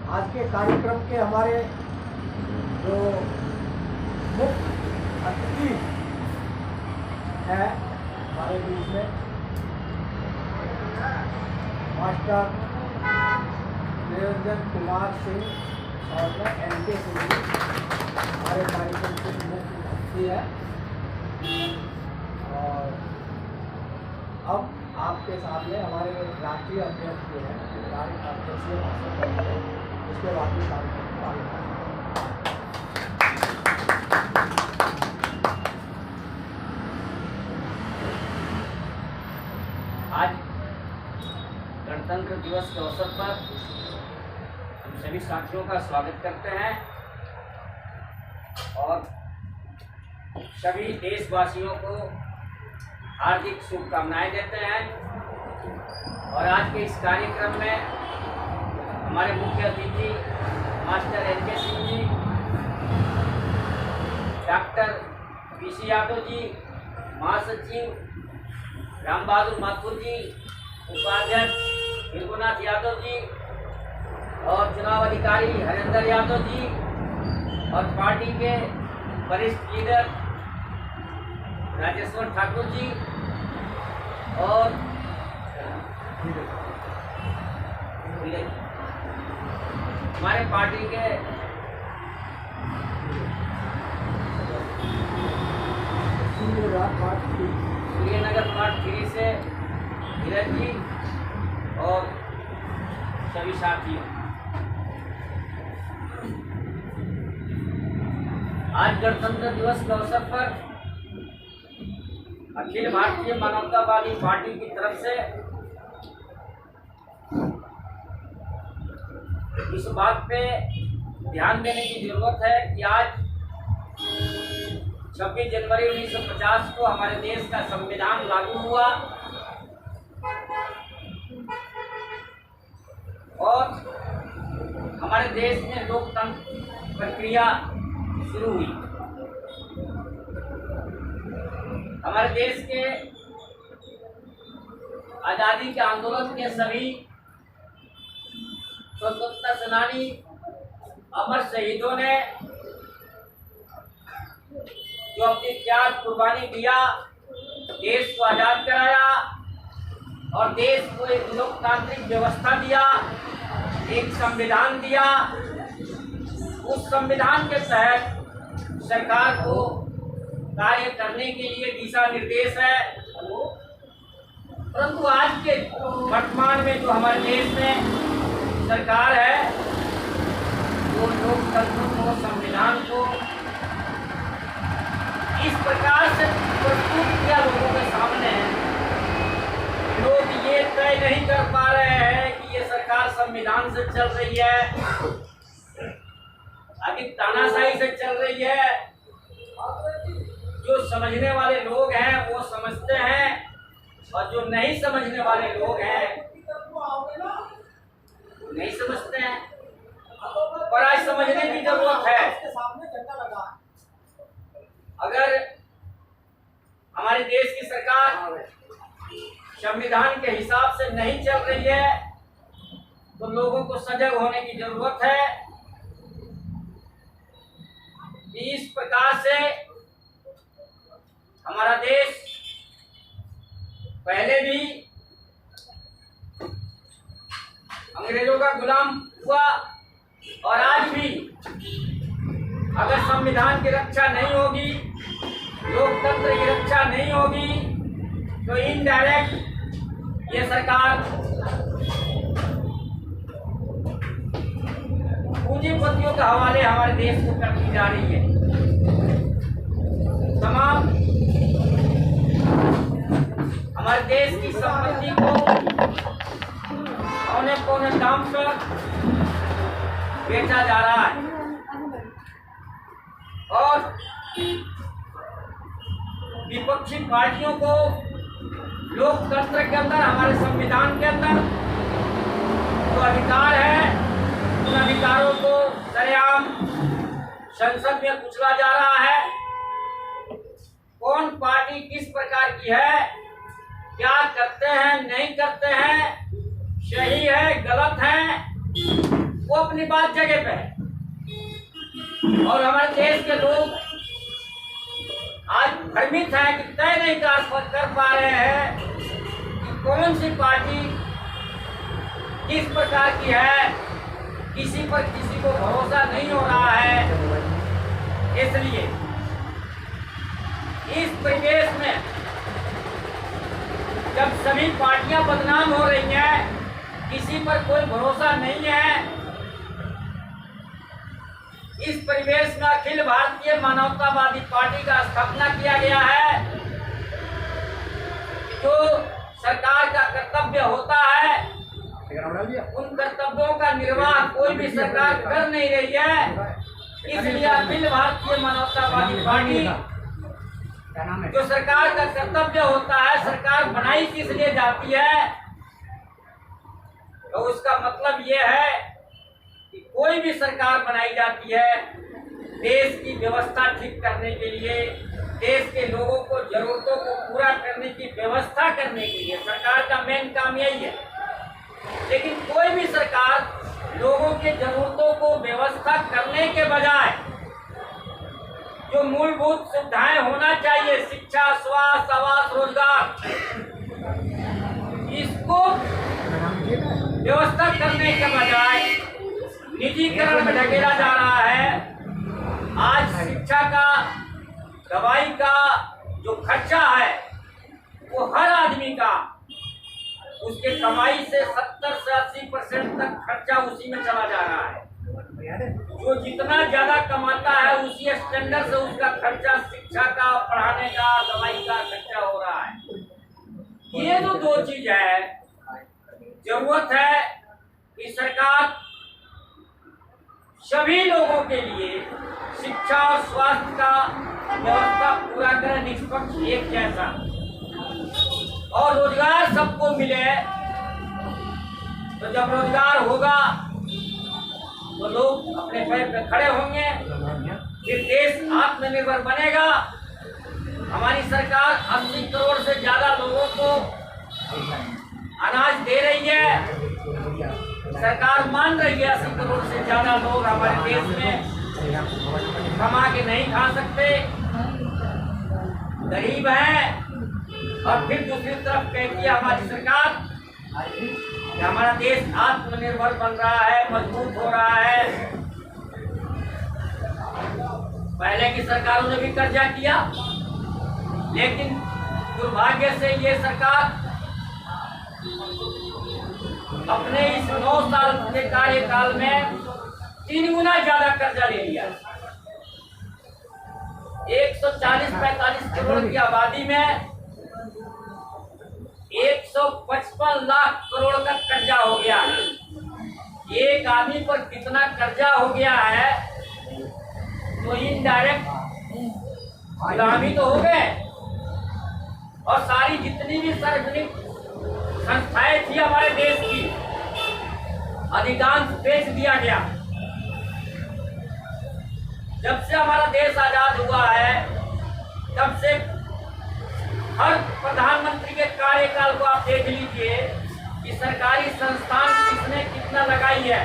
आज के कार्यक्रम के हमारे जो मुख्य अतिथि है हमारे बीच में मास्टर निरंजन कुमार सिंह और NK सिंह जी हमारे कार्यक्रम के मुख्य अतिथि है। और अब आपके सामने हमारे राष्ट्रीय अध्यक्ष जो है अध्यक्षीय भाषण करेंगे, उसके बाद में कार्यक्रम को आगे बढ़ाएंगे। आज गणतंत्र दिवस के अवसर पर हम सभी साथियों का स्वागत करते हैं और सभी देशवासियों को हार्दिक शुभकामनाएं देते हैं। और आज के इस कार्यक्रम में हमारे मुख्य अतिथि master NK Singh ji, doctor PC Yadav ji, महासचिव राम बहादुर माथुर जी, उपाध्यक्ष हिरगोनाथ यादव जी और चुनाव अधिकारी हरेंद्र यादव जी और पार्टी के वरिष्ठ लीडर राजेश्वर ठाकुर जी और हमारे पार्टी के सूर्यनगर पार्ट 3 से धीरज जी और सभी साथियों, आज गणतंत्र दिवस के अवसर पर अखिल भारतीय मानवतावादी पार्टी की तरफ से इस बात पे ध्यान देने की जरूरत है कि आज 26 जनवरी 1950 को हमारे देश का संविधान लागू हुआ और हमारे देश में लोकतंत्र प्रक्रिया शुरू हुई। हमारे देश के आज़ादी के आंदोलन के सभी स्वतंत्रता सेनानी अमर शहीदों ने जो अपनी त्याग कुर्बानी दिया, देश को आज़ाद कराया और देश को एक लोकतांत्रिक व्यवस्था दिया, एक संविधान दिया। उस संविधान के तहत सरकार को कार्य करने के लिए दिशा निर्देश है। परंतु आज के वर्तमान में जो हमारे देश में सरकार है, वो लोकतंत्र को, संविधान को इस प्रकार से प्रस्तुत किया लोगों के सामने, लोग ये तय नहीं कर पा रहे हैं कि ये सरकार संविधान से चल रही है, अभी तानाशाही से चल रही है। जो समझने वाले लोग हैं वो समझते हैं और जो नहीं समझने वाले लोग हैं नहीं समझते हैं। और आज समझने की जरूरत है। अगर हमारे देश की सरकार संविधान के हिसाब से नहीं चल रही है तो लोगों को सजग होने की जरूरत है कि इस प्रकार से हमारा देश पहले भी अंग्रेजों का गुलाम हुआ और आज भी अगर संविधान की रक्षा नहीं होगी, लोकतंत्र की रक्षा नहीं होगी तो इनडायरेक्ट ये सरकार पूंजीपतियों के हवाले हमारे देश को करती जा रही है। तमाम हमारे देश की संपत्ति को औने पौने दाम पर बेचा जा रहा है और विपक्षी पार्टियों को लोकतंत्र के अंदर, हमारे संविधान के अंदर जो अधिकार है, उन अधिकारों को सरेआम संसद में कुचला जा रहा है। कौन पार्टी किस प्रकार की है, क्या करते हैं, नहीं करते हैं, सही है, गलत है, वो अपनी बात जगह पे है और हमारे देश के लोग आज भ्रमित है कि तय नहीं कर पा रहे हैं कि कौन सी पार्टी किस प्रकार की है। किसी पर किसी को भरोसा नहीं हो रहा है। इसलिए इस परिवेश में जब सभी पार्टियां बदनाम हो रही हैं, किसी पर कोई भरोसा नहीं है, इस परिवेश में अखिल भारतीय मानवतावादी पार्टी का स्थापना किया गया है। जो सरकार का कर्तव्य होता है, उन कर्तव्यों का निर्वाह कोई भी सरकार कर नहीं रही है। इसलिए अखिल भारतीय मानवतावादी पार्टी जो सरकार का कर्तव्य होता है, सरकार बनाई किस लिए जाती है, तो उसका मतलब ये है कि कोई भी सरकार बनाई जाती है देश की व्यवस्था ठीक करने के लिए, देश के लोगों को जरूरतों को पूरा करने की व्यवस्था करने के लिए। सरकार का मेन काम यही है। लेकिन कोई भी सरकार लोगों की जरूरतों को व्यवस्था करने के बजाय जो मूलभूत सुविधाएं होना चाहिए, शिक्षा, स्वास्थ्य, आवास, रोजगार, इसको व्यवस्था करने के बजाय निजीकरण में ढकेला जा रहा है। आज शिक्षा का, दवाई का जो खर्चा है वो हर आदमी का उसके कमाई से 70 से 80% तक खर्चा उसी में चला जा रहा है। जो जितना ज्यादा कमाता है उसी स्टैंडर्ड से उसका खर्चा शिक्षा का, पढ़ाने का, दवाई का खर्चा हो रहा है। ये जो दो चीज है, जरूरत है कि सरकार सभी लोगों के लिए शिक्षा और स्वास्थ्य का व्यवस्था पूरा करे, निष्पक्ष एक जैसा, और रोजगार सबको मिले। तो जब रोजगार होगा तो लोग अपने पैर पे खड़े होंगे, फिर देश आत्मनिर्भर बनेगा। हमारी सरकार 80 करोड़ से ज्यादा लोगों को अनाज दे रही है। सरकार मान रही है 80 करोड़ से ज्यादा लोग हमारे देश में कमा के नहीं खा सकते, गरीब हैं। और फिर दूसरी तरफ कहती है हमारी सरकार कि हमारा देश आत्मनिर्भर बन रहा है, मजबूत हो रहा है। पहले की सरकारों ने भी कर्जा किया, लेकिन दुर्भाग्य से ये सरकार अपने इस 9 साल के कार्यकाल में 3 गुना ज्यादा कर्जा ले लिया। 140-45 करोड़ की आबादी में 155 लाख करोड़ का कर्जा हो गया है। एक आदमी पर कितना कर्जा हो गया है, तो इनडायरेक्ट गुलामी तो हो गए। और सारी जितनी भी सार्वजनिक संस्थाएं थी हमारे देश की, अधिकांश बेच दिया गया। जब से हमारा देश आजाद हुआ है, तब से हर प्रधानमंत्री के कार्यकाल को आप देख लीजिए कि सरकारी संस्थान किसने कितना लगाई है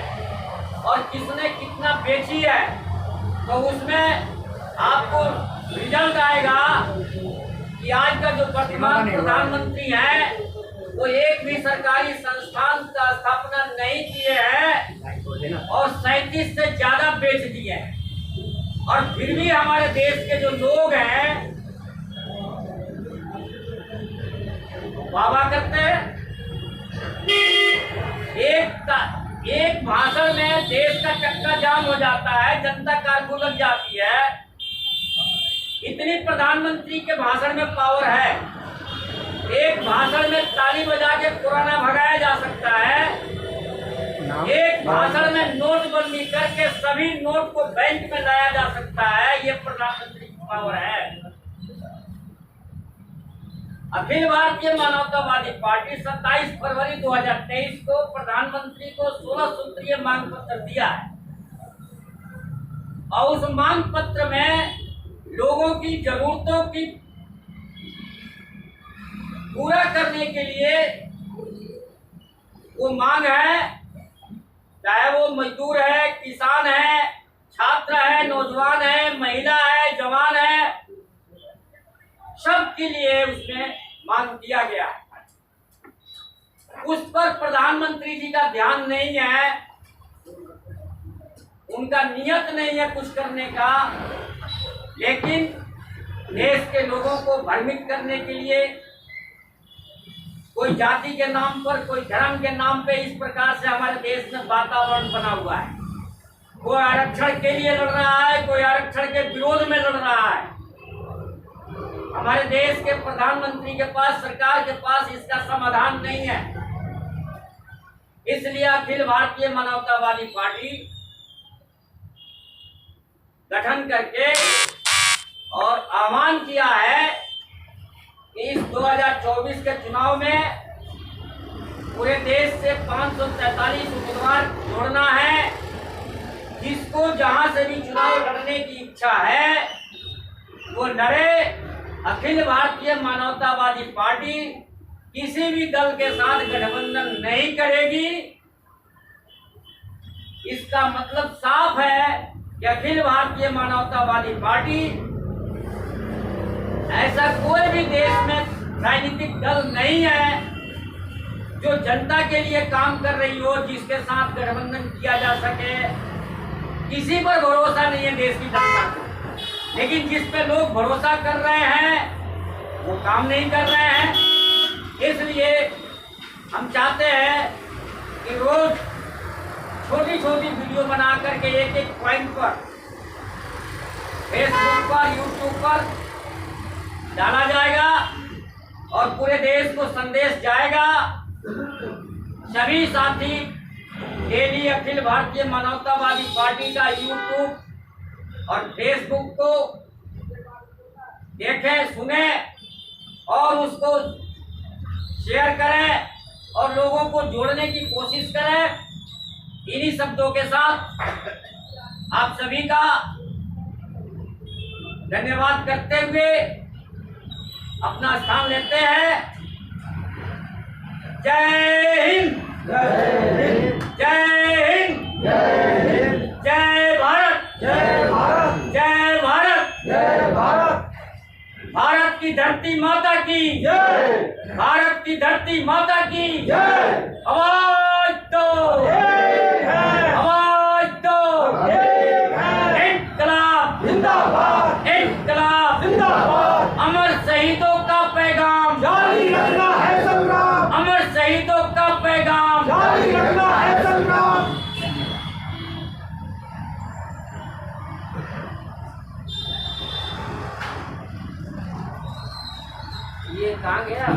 और किसने कितना बेची है, तो उसमें आपको रिजल्ट आएगा कि आज का जो वर्तमान प्रधानमंत्री है वो एक भी सरकारी संस्थान का स्थापना नहीं किए हैं और 37 से ज्यादा बेच दिए हैं। और फिर भी हमारे देश के जो लोग हैं वाह करते हैं। एक भाषण में देश का चक्का जाम हो जाता है, जनता कारकू लग जाती है। इतनी प्रधानमंत्री के भाषण में पावर है, एक भाषण में ताली बजा के कोरोना भगाया जा सकता है। एक भाषण में नोटबंदी करके सभी नोट को बैंक में लाया जा सकता है। ये प्रधानमंत्री की पावर है। अखिल भारतीय मानवतावादी पार्टी 27 फरवरी 2023 को प्रधानमंत्री को 16 सूत्रीय मांग पत्र दिया है और उस मांग पत्र में लोगों की जरूरतों की पूरा करने के लिए वो मांग है, चाहे वो मजदूर है, किसान है, छात्र है, नौजवान है, महिला है, जवान है, सबके लिए उसमें मांग किया गया है। उस पर प्रधानमंत्री जी का ध्यान नहीं है, उनका नियत नहीं है कुछ करने का, लेकिन देश के लोगों को भ्रमित करने के लिए कोई जाति के नाम पर, कोई धर्म के नाम पे इस प्रकार से हमारे देश में वातावरण बना हुआ है। कोई आरक्षण के लिए लड़ रहा है, कोई आरक्षण के विरोध में लड़ रहा है। हमारे देश के प्रधानमंत्री के पास, सरकार के पास इसका समाधान नहीं है। इसलिए अखिल भारतीय मानवतावादी पार्टी गठन करके और आह्वान किया है कि इस 2024 के चुनाव में पूरे देश से 543 उम्मीदवार जोड़ना है। जिसको जहां से भी चुनाव लड़ने की इच्छा है वो लड़े। अखिल भारतीय मानवतावादी पार्टी किसी भी दल के साथ गठबंधन नहीं करेगी। इसका मतलब साफ है कि अखिल भारतीय मानवतावादी पार्टी ऐसा कोई भी देश में राजनीतिक दल नहीं है जो जनता के लिए काम कर रही हो, जिसके साथ गठबंधन किया जा सके। किसी पर भरोसा नहीं है देश की जनता को, लेकिन जिस पे लोग भरोसा कर रहे हैं वो काम नहीं कर रहे हैं। इसलिए हम चाहते हैं कि रोज छोटी छोटी वीडियो बना करके एक एक पॉइंट पर फेसबुक पर, यूट्यूब पर डाला जाएगा और पूरे देश को संदेश जाएगा। सभी साथी डेली अखिल भारतीय मानवतावादी पार्टी का यूट्यूब और फेसबुक को देखें, सुने और उसको शेयर करें और लोगों को जोड़ने की कोशिश करें। इन्हीं शब्दों के साथ आप सभी का धन्यवाद करते हुए अपना स्थान लेते हैं। जय हिंद, जय हिंद, जय हिंद, जय हिंद, जय भारत, जय भारत, जय भारत, जय भारत। भारत की धरती माता की जय, भारत की धरती माता की जय। आवाज दो, आवाज दो, इनकलाब जिंदाबाद, इनकलाब जिंदाबाद। अमर शहीदों का पैगाम जारी रखना है संग्राम, अमर शहीदों का पैगाम जारी रखना है संग्राम। ये कहाँ गया?